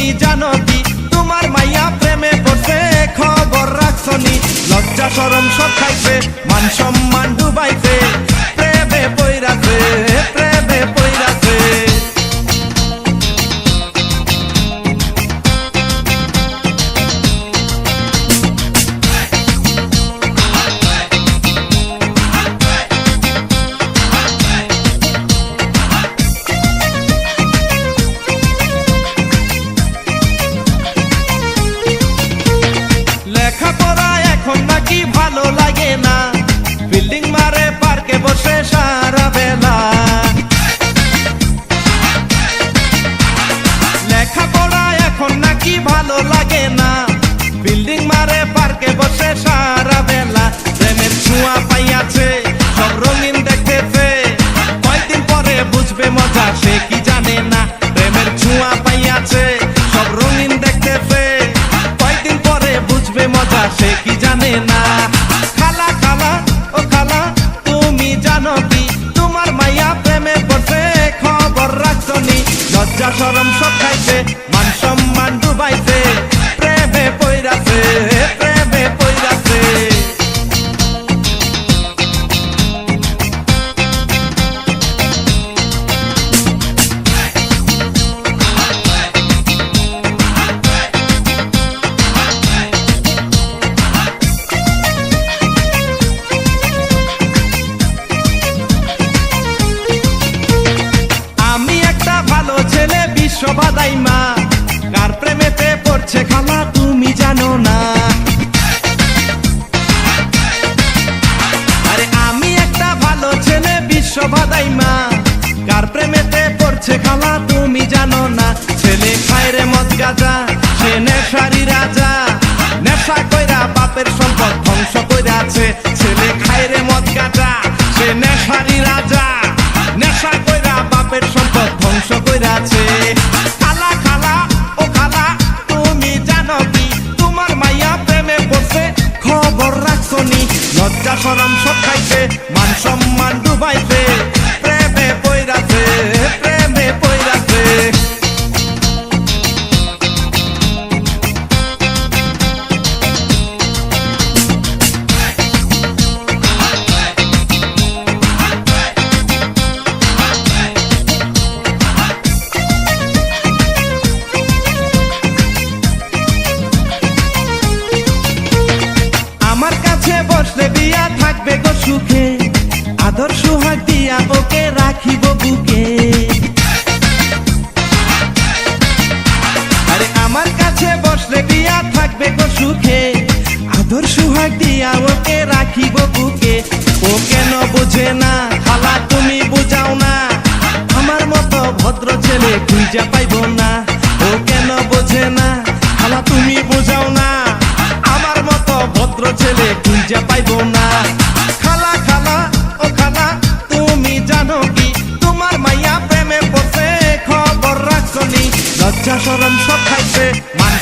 তুমি জানো কি তোমার মাইয়া প্রেমে পড়ছে খবর রাখছনি লজ্জা শরম সব খাইছে মান সম্মান ডুবাইছে প্রেমে পইরাছে প্রেমে পইরাছে লেখাপড়া এখন নাকি ভালো লাগে না বিল্ডিং মারে পার্কে বসে সারা বেলা লেখাপড়া এখন নাকি ভালো লাগে না বিল্ডিং মারে পার্কে বসে সারা বেলা প্রেমের ছোঁয়া পাইয়াছে সব রঙিন দেখতেছে কয়েকদিন পরে বুঝবে মজা সে কি জানে না প্রেমের ছোঁয়া পাইয়াছে সব রঙিন দেখতেছে কয়েকদিন পরে বুঝবে মজা সে কি জানে না খালা খালা ও খালা তুমি জানো কি তোমার মাইয়া প্রেমে পড়ছে খবর রাখছনি লজ্জা শরম সব খাইছে মান সম্মান ডুবাইছে প্রেমে পইরাছে প্রেমে পইরাছে ভালো ছেলে বিশ্ববাদাই মা কার প্রেমেতে পড়ছে খালা তুমি জানো না আরে আমি একটা ভালো ছেলে বিশ্ববাদাই মা কার প্রেমেতে পড়ছে খালা তুমি জানো না ছেলে খায় রে মদ গাঁজা সে নেশারি রাজা নেশা কইরা বাপের সম্পদ ধ্বংস কইরাছে ছেলে খায় রে মদ গাঁজা সে নেশারি রাজা নেশা কইরা বাপের সম্পদ ধ্বংস কইরাছে খালা খালা ও খালা তুমি জানো কি তোমার মাইয়া প্রেমে পড়ছে খবর রাখছনি লজ্জা শরম সব খাইছে মান সম্মান ডুবাইছে প্রেমে পইরাছে প্রেমে পইরাছে আমার কাছে বসলে বিয়া থাকবে গো সুখে আদর সোহাগ দিয়া ওকে রাখিব বুকে আরে আমার কাছে বসলে বিয়া থাকবে গো সুখে আদর সোহাগ দিয়া ওকে রাখিব বুকে ও কেন বুঝে না খালা তুমি বুঝাও না আমার মতো ভদ্র ছেলে খুঁজা পাইব না ও কেন বোঝে না খালা তুমি বুঝাও না আমার মতো ভদ্র ছেলে খুঁজা পাইব না খালা খালা ও খালা তুমি জানো কি তোমার মাইয়া প্রেমে পড়ছে খবর রাখছনি লজ্জা শরম সব খাইছে মান